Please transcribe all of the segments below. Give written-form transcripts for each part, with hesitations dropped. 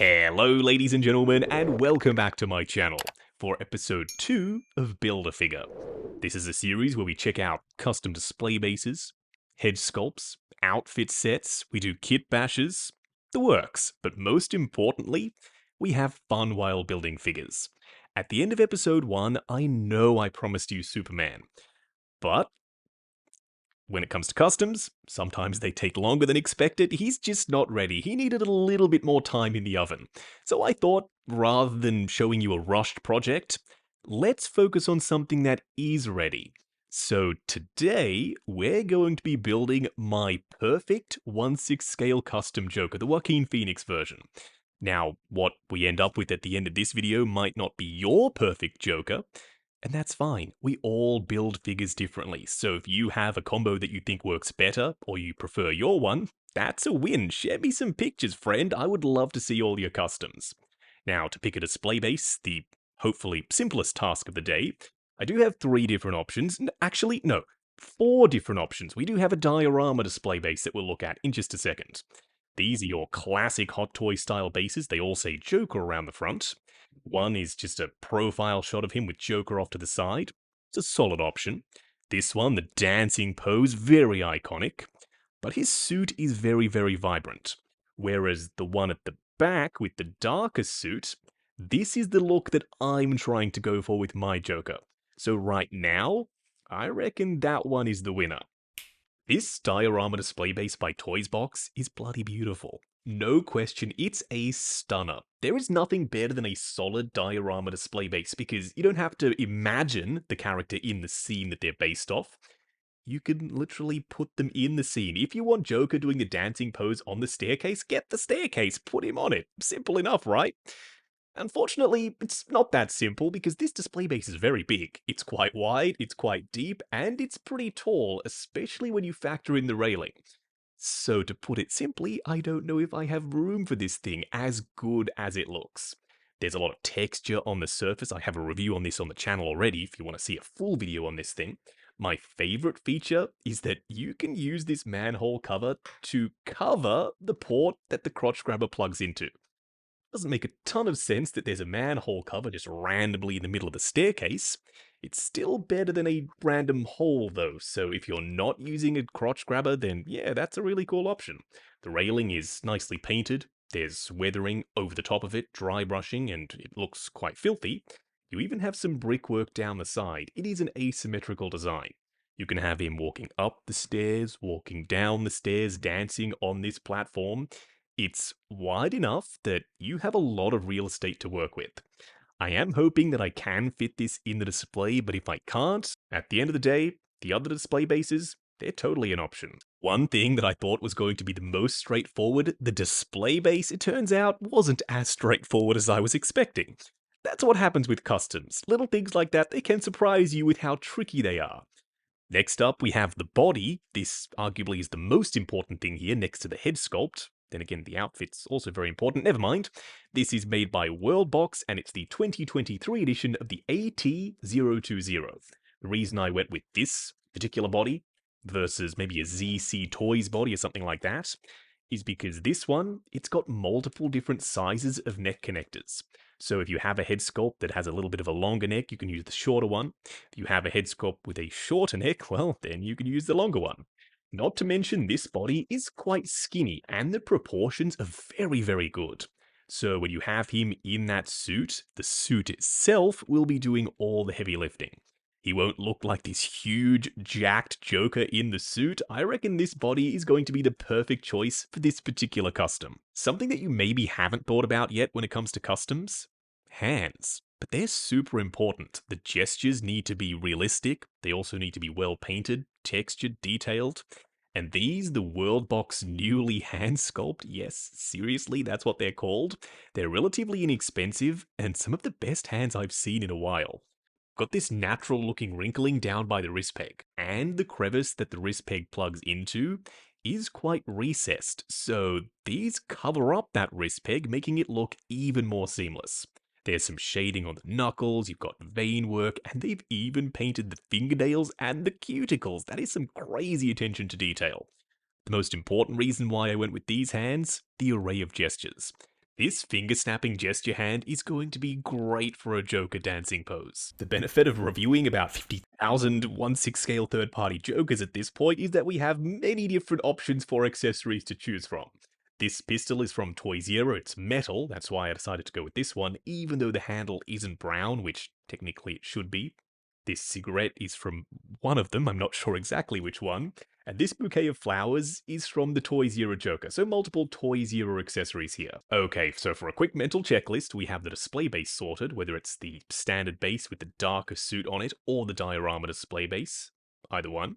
Hello ladies and gentlemen, and welcome back to my channel for episode 2 of Build-A-Figure. This is a series where we check out custom display bases, head sculpts, outfit sets, we do kit bashes, the works, but most importantly, we have fun while building figures. At the end of episode 1, I know I promised you Superman, but when it comes to customs, sometimes they take longer than expected. He's just not ready. He needed a little bit more time in the oven. So I thought, rather than showing you a rushed project, let's focus on something that is ready. So today, we're going to be building my perfect 1/6 scale custom Joker, the Joaquin Phoenix version. Now, what we end up with at the end of this video might not be your perfect Joker, and that's fine. We all build figures differently, so if you have a combo that you think works better, or you prefer your one, that's a win. Share me some pictures, friend. I would love to see all your customs. Now, to pick a display base, the hopefully simplest task of the day, I do have 3 different options. Actually, no, 4 different options. We do have a diorama display base that we'll look at in just a second. These are your classic Hot Toy style bases. They all say Joker around the front. One is just a profile shot of him with Joker off to the side. It's a solid option. This one, the dancing pose, very iconic. But his suit is very, very vibrant. Whereas the one at the back with the darker suit, this is the look that I'm trying to go for with my Joker. So right now, I reckon that one is the winner. This diorama display base by Toysbox is bloody beautiful. No question, it's a stunner. There is nothing better than a solid diorama display base because you don't have to imagine the character in the scene that they're based off. You can literally put them in the scene. If you want Joker doing the dancing pose on the staircase, get the staircase, put him on it. Simple enough, right? Unfortunately, it's not that simple because this display base is very big. It's quite wide, it's quite deep, and it's pretty tall, especially when you factor in the railing. So to put it simply, I don't know if I have room for this thing as good as it looks. There's a lot of texture on the surface. I have a review on this on the channel already if you want to see a full video on this thing. My favorite feature is that you can use this manhole cover to cover the port that the crotch grabber plugs into. Doesn't make a ton of sense that there's a manhole cover just randomly in the middle of the staircase. It's still better than a random hole though, so if you're not using a crotch grabber, then yeah, that's a really cool option. The railing is nicely painted, there's weathering over the top of it, dry brushing, and it looks quite filthy. You even have some brickwork down the side. It is an asymmetrical design. You can have him walking up the stairs, walking down the stairs, dancing on this platform. It's wide enough that you have a lot of real estate to work with. I am hoping that I can fit this in the display, but if I can't, at the end of the day, the other display bases, they're totally an option. One thing that I thought was going to be the most straightforward, the display base, it turns out wasn't as straightforward as I was expecting. That's what happens with customs. Little things like that, they can surprise you with how tricky they are. Next up, we have the body. This arguably is the most important thing here next to the head sculpt. Then again, the outfit's also very important. Never mind. This is made by Worldbox, and it's the 2023 edition of the AT-020. The reason I went with this particular body versus maybe a ZC Toys body or something like that is because this one, it's got multiple different sizes of neck connectors. So if you have a head sculpt that has a little bit of a longer neck, you can use the shorter one. If you have a head sculpt with a shorter neck, well, then you can use the longer one. Not to mention, this body is quite skinny, and the proportions are very, very good. So when you have him in that suit, the suit itself will be doing all the heavy lifting. He won't look like this huge, jacked Joker in the suit. I reckon this body is going to be the perfect choice for this particular custom. Something that you maybe haven't thought about yet when it comes to customs? Hands. But they're super important. The gestures need to be realistic. They also need to be well painted, textured, detailed. And these, the Worldbox newly hand sculpt, yes, seriously, that's what they're called. They're relatively inexpensive, and some of the best hands I've seen in a while. Got this natural looking wrinkling down by the wrist peg, and the crevice that the wrist peg plugs into is quite recessed, so these cover up that wrist peg, making it look even more seamless. There's some shading on the knuckles, you've got vein work, and they've even painted the fingernails and the cuticles. That is some crazy attention to detail. The most important reason why I went with these hands, the array of gestures. This finger-snapping gesture hand is going to be great for a Joker dancing pose. The benefit of reviewing about 50,000 1/6 scale third-party Jokers at this point is that we have many different options for accessories to choose from. This pistol is from Toy Zero, it's metal, that's why I decided to go with this one, even though the handle isn't brown, which technically it should be. This cigarette is from one of them, I'm not sure exactly which one. And this bouquet of flowers is from the Toy Zero Joker, so multiple Toy Zero accessories here. Okay, so for a quick mental checklist, we have the display base sorted, whether it's the standard base with the darker suit on it, or the diorama display base. Either one.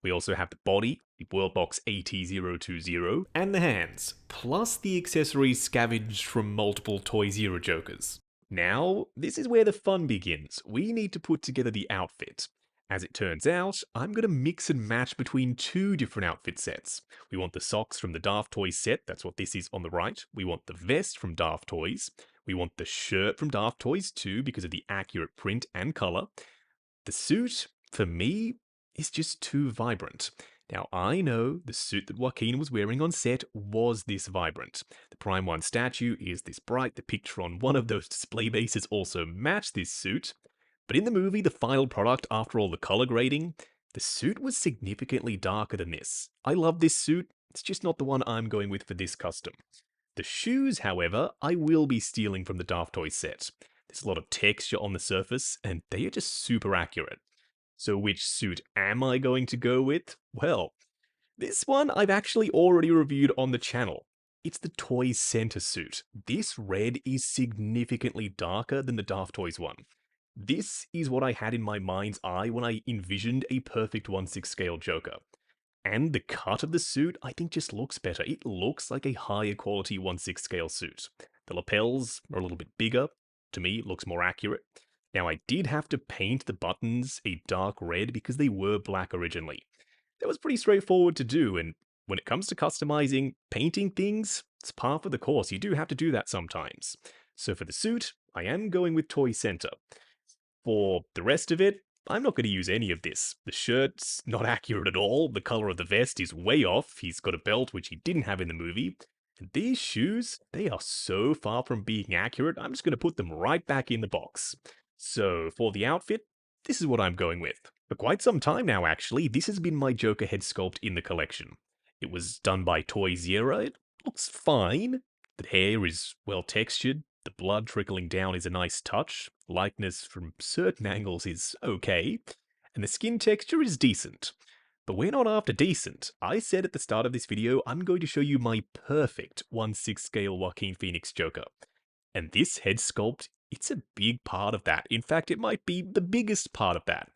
We also have the body, the Worldbox AT020, and the hands, plus the accessories scavenged from multiple Toy Zero Jokers. Now, this is where the fun begins. We need to put together the outfit. As it turns out, I'm going to mix and match between two different outfit sets. We want the socks from the Dafotys set, that's what this is on the right. We want the vest from Dafotys. We want the shirt from Dafotys too, because of the accurate print and colour. The suit, for me, is just too vibrant. Now, I know the suit that Joaquin was wearing on set was this vibrant. The Prime 1 statue is this bright, the picture on one of those display bases also matched this suit. But in the movie, the final product, after all the color grading, the suit was significantly darker than this. I love this suit, it's just not the one I'm going with for this custom. The shoes, however, I will be stealing from the Dafotys set. There's a lot of texture on the surface, and they are just super accurate. So which suit am I going to go with? Well, this one I've actually already reviewed on the channel. It's the Toy Center suit. This red is significantly darker than the Dafotys one. This is what I had in my mind's eye when I envisioned a perfect 1/6 scale Joker. And the cut of the suit, I think, just looks better. It looks like a higher quality 1/6 scale suit. The lapels are a little bit bigger. To me, it looks more accurate. Now, I did have to paint the buttons a dark red because they were black originally. That was pretty straightforward to do, and when it comes to customizing, painting things, it's par for the course. You do have to do that sometimes. So for the suit, I am going with Toy Center. For the rest of it, I'm not going to use any of this. The shirt's not accurate at all, the color of the vest is way off, he's got a belt which he didn't have in the movie, and these shoes, they are so far from being accurate, I'm just going to put them right back in the box. So for the outfit, this is what I'm going with. For quite some time now actually, this has been my Joker head sculpt in the collection. It was done by Toy Zero, it looks fine, the hair is well textured, the blood trickling down is a nice touch, likeness from certain angles is okay, and the skin texture is decent. But we're not after decent. I said at the start of this video, I'm going to show you my perfect 1/6 scale Joaquin Phoenix Joker. And this head sculpt, it's a big part of that. In fact, it might be the biggest part of that.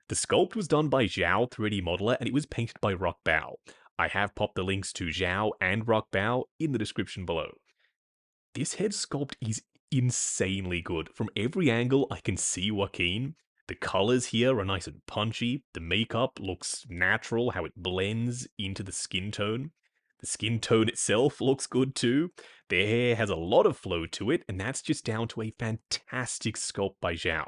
The sculpt was done by Zhao 3D Modeler and it was painted by Rock Bao. I have popped the links to Zhao and Rock Bao in the description below. This head sculpt is insanely good. From every angle, I can see Joaquin. The colors here are nice and punchy. The makeup looks natural, how it blends into the skin tone. The skin tone itself looks good too. The hair has a lot of flow to it, and that's just down to a fantastic sculpt by Zhao.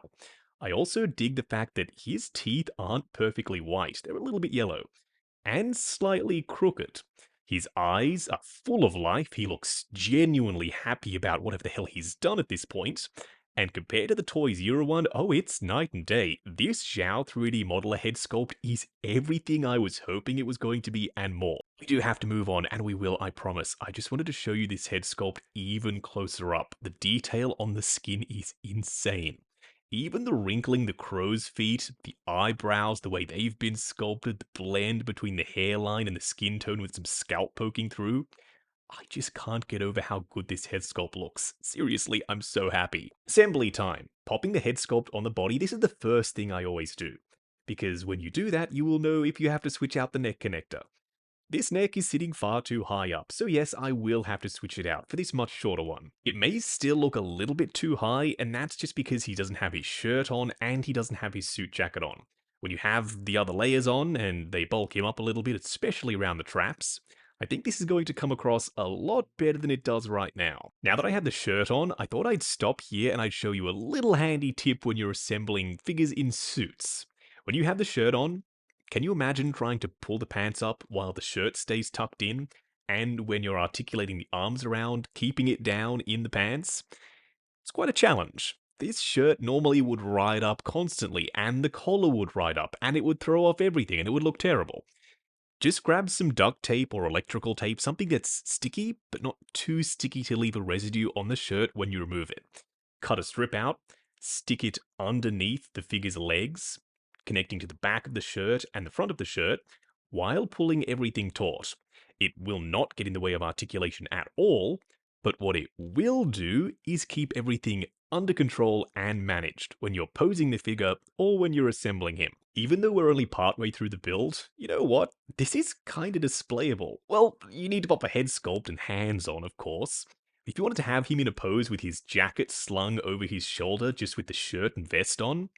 I also dig the fact that his teeth aren't perfectly white, they're a little bit yellow, and slightly crooked. His eyes are full of life, he looks genuinely happy about whatever the hell he's done at this point. And compared to the Toy Zero one, oh, it's night and day. This Zhao 3D Modeler head sculpt is everything I was hoping it was going to be and more. We do have to move on, and we will, I promise. I just wanted to show you this head sculpt even closer up. The detail on the skin is insane. Even the wrinkling, the crow's feet, the eyebrows, the way they've been sculpted, the blend between the hairline and the skin tone with some scalp poking through. I just can't get over how good this head sculpt looks. Seriously, I'm so happy. Assembly time. Popping the head sculpt on the body, this is the first thing I always do. Because when you do that, you will know if you have to switch out the neck connector. This neck is sitting far too high up, so yes, I will have to switch it out for this much shorter one. It may still look a little bit too high, and that's just because he doesn't have his shirt on and he doesn't have his suit jacket on. When you have the other layers on and they bulk him up a little bit, especially around the traps, I think this is going to come across a lot better than it does right now. Now that I have the shirt on, I thought I'd stop here and I'd show you a little handy tip when you're assembling figures in suits. When you have the shirt on, can you imagine trying to pull the pants up while the shirt stays tucked in? and when you're articulating the arms around, keeping it down in the pants. It's quite a challenge. This shirt normally would ride up constantly, and the collar would ride up, and it would throw off everything, and it would look terrible. Just grab some duct tape or electrical tape, something that's sticky, but not too sticky to leave a residue on the shirt when you remove it. Cut a strip out, stick it underneath the figure's legs, connecting to the back of the shirt and the front of the shirt, while pulling everything taut. It will not get in the way of articulation at all, but what it will do is keep everything under control and managed when you're posing the figure or when you're assembling him. Even though we're only partway through the build, you know what? This is kinda displayable. Well, you need to pop a head sculpt and hands on, of course. If you wanted to have him in a pose with his jacket slung over his shoulder just with the shirt and vest on,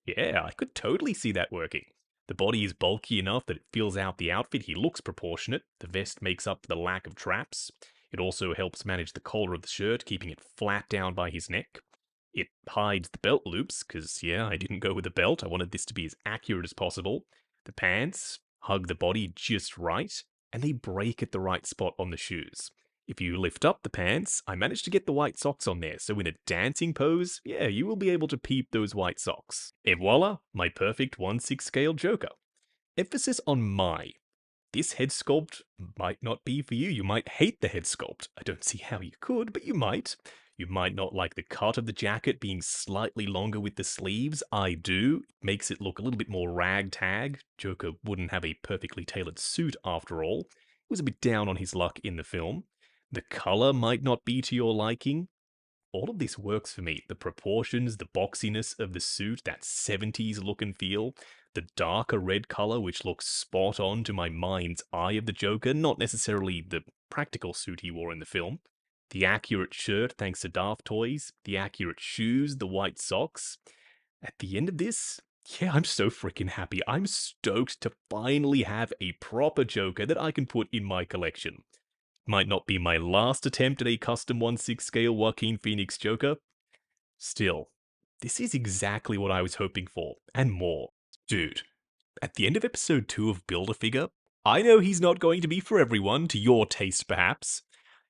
yeah, I could totally see that working. The body is bulky enough that it fills out the outfit, he looks proportionate, the vest makes up for the lack of traps. It also helps manage the collar of the shirt, keeping it flat down by his neck. It hides the belt loops, because, yeah, I didn't go with a belt. I wanted this to be as accurate as possible. The pants hug the body just right, and they break at the right spot on the shoes. If you lift up the pants, I managed to get the white socks on there, so in a dancing pose, yeah, you will be able to peep those white socks. Et voila, my perfect 1/6 scale Joker. Emphasis on my. This head sculpt might not be for you. You might hate the head sculpt. I don't see how you could, but you might. You might not like the cut of the jacket being slightly longer with the sleeves. I do. It makes it look a little bit more ragtag. Joker wouldn't have a perfectly tailored suit after all. He was a bit down on his luck in the film. The color might not be to your liking. All of this works for me. The proportions, the boxiness of the suit, that 70s look and feel, the darker red color which looks spot on to my mind's eye of the Joker, not necessarily the practical suit he wore in the film. The accurate shirt thanks to Dafotys, the accurate shoes, the white socks. At the end of this, yeah, I'm so freaking happy. I'm stoked to finally have a proper Joker that I can put in my collection. Might not be my last attempt at a custom 1/6 scale Joaquin Phoenix Joker. Still, this is exactly what I was hoping for, and more. Dude, at the end of episode 2 of Build-A-Figure, I know he's not going to be for everyone, to your taste perhaps.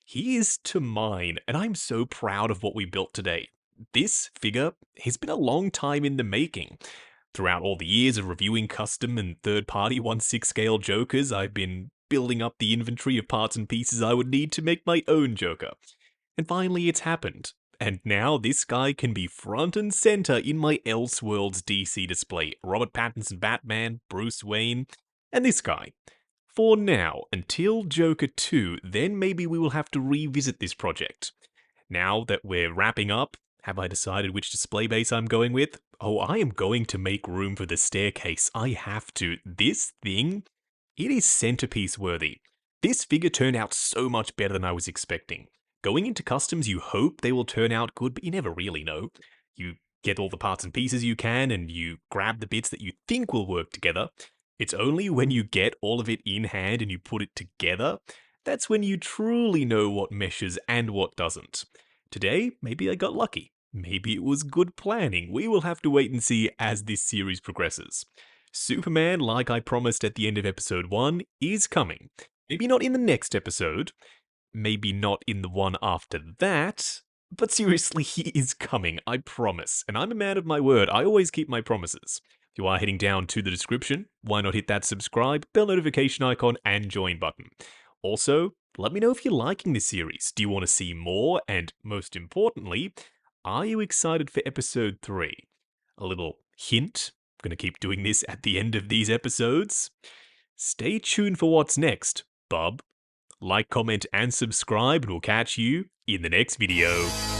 He is to mine, and I'm so proud of what we built today. This figure has been a long time in the making. Throughout all the years of reviewing custom and third-party 1/6 scale Jokers, I've been building up the inventory of parts and pieces I would need to make my own Joker. And finally it's happened. And now this guy can be front and center in my Elseworlds DC display. Robert Pattinson Batman, Bruce Wayne, and this guy. For now, until Joker 2, then maybe we will have to revisit this project. Now that we're wrapping up, have I decided which display base I'm going with? Oh, I am going to make room for the staircase. I have to. This thing, it is centerpiece worthy. This figure turned out so much better than I was expecting. Going into customs, you hope they will turn out good, but you never really know. You get all the parts and pieces you can, and you grab the bits that you think will work together. It's only when you get all of it in hand and you put it together, that's when you truly know what meshes and what doesn't. Today, maybe I got lucky. Maybe it was good planning. We will have to wait and see as this series progresses. Superman, like I promised at the end of episode 1, is coming. Maybe not in the next episode, maybe not in the one after that, but seriously, he is coming, I promise. And I'm a man of my word, I always keep my promises. If you are heading down to the description, why not hit that subscribe, bell notification icon, and join button. Also, let me know if you're liking this series. Do you want to see more? And most importantly, are you excited for episode 3? A little hint, I'm going to keep doing this at the end of these episodes. Stay tuned for what's next, bub. Like, comment, and subscribe, and we'll catch you in the next video.